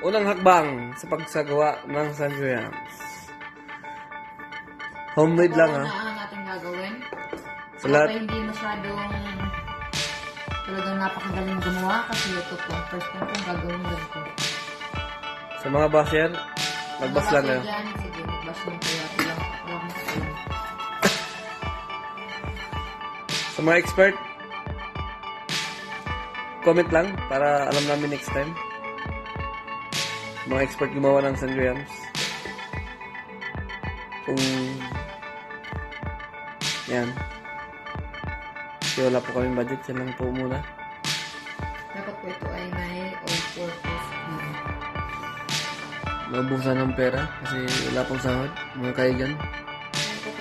Unang hakbang sa pagsagawa ng sangriams. Homemade lang ha. Ano ang ating gagawin? Sa lahat. Kaya hindi masyadong talagang napakadaling gumawa kasi ito po. First time kong gagawin ganito. Sa mga basher, magbas lang kayo. Dyan, sige, magbas lang kayo. Ilang hakbang sa kayo. Sa mga expert, comment lang para alam namin next time. Mga expert gumawa ng sangriams. Kung yan. Kasi wala po kaming budget. Yan lang po muna. Dapat po ito ay may all-purpose din. Mabusan ng pera kasi wala pong sahod. Mga kaigan.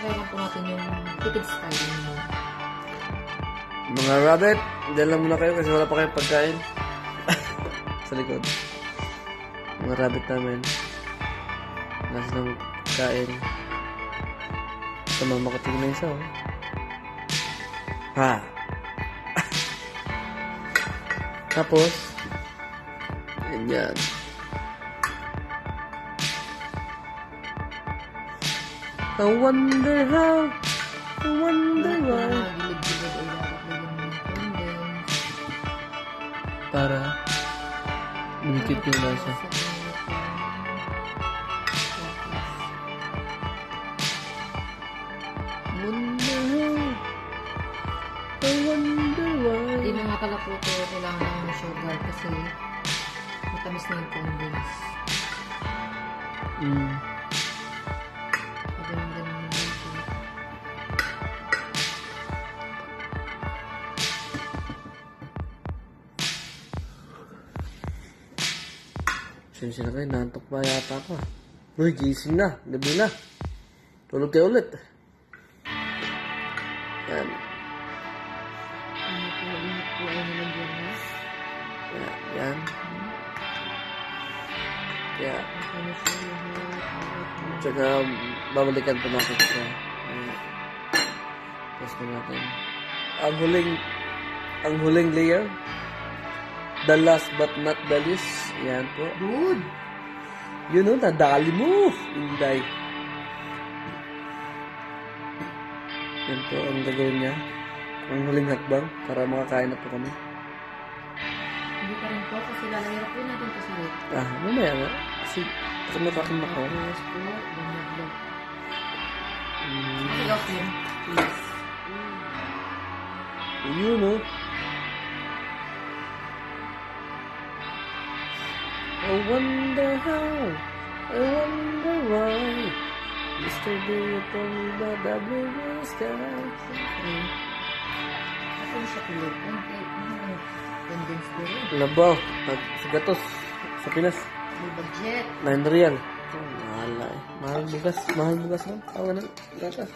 Try lang po natin yung tipid style mo. Mga rabbit, dyan lang muna kayo kasi wala pa kayong pagkain. Sa likod. Mga rabbit namin. Wala silang kain. Sa mama ko tingin na isa, oh. Ha! Tapos, ganyan. I wonder how, I wonder why. Gilid-gilid ay dapat lagyan mo ng condense. Para dumikit yung lasa. Wonder how, I wonder why. Hindi mo nga pala po ito kailangan ng sugar kasi matamis na yung condense. Ganun-ganun lang ito. Sensya na kayo, nantok pa yata ako. Uy, gising na, gabi na. Tulog kayo ulit. Yan. Ano po, init po ay nilagyan mo. Yan. Yan. Kaya, Ano siya lahat. tsaka babalikan pa natin siya. Test ko natin. Ang huling layer. The last but not the least. Yan po. Dude! Yun o, nadali mo. Inday. Yan po ang gagawin niya. Ang huling hakbang para makakain na po kami. Hindi pa rin po kasi lalagyan po natin ito sa rate. Mamaya nga. Kasi ako nakakin na ko. Yes po, ganyan. Okay, okay. Please. Yun o. I wonder how, I wonder why. Yesterday you told me that the blue sky. Ako na siya tuloy. Condense ko rin. Labaw, sa gatos, sa Pinas. May budget. 9 real. Oh, mahal eh. Mahal bugas lang. Tawa na, gatas.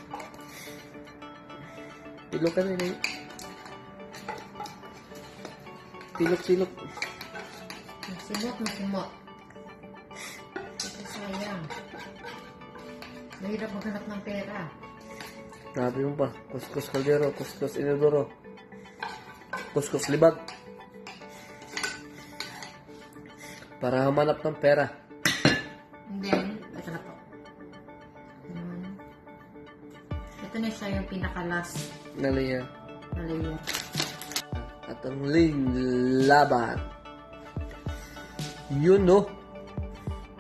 Pilok ka rin eh. Silok. Simot. Ito sayang. Mahirap maghanap ng pera. Grabe mo pa. Kuskus kaldero, kuskus inodoro. Kuskus libag. Para humanap ng pera. And then, ito na po. Ito na siya yung pinaka-last Na layer. na layer. At ang huling laban. Yun no.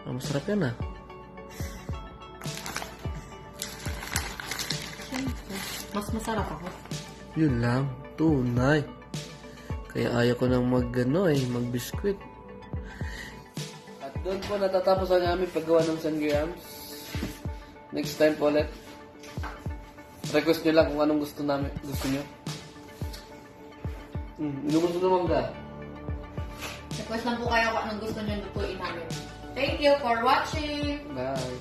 Masarap yan ah. Mas masarap ako. Yun lang. Tunay. Kaya ayaw ko nang mag-biskwit. At doon po natatapos ang aming paggawa ng sangriams. Next time po ulit. Request nyo lang kung anong gusto nyo. Inuman ko naman ka. Request lang po kayo kung anong gusto nyo lutuin namin. Thank you for watching! Bye.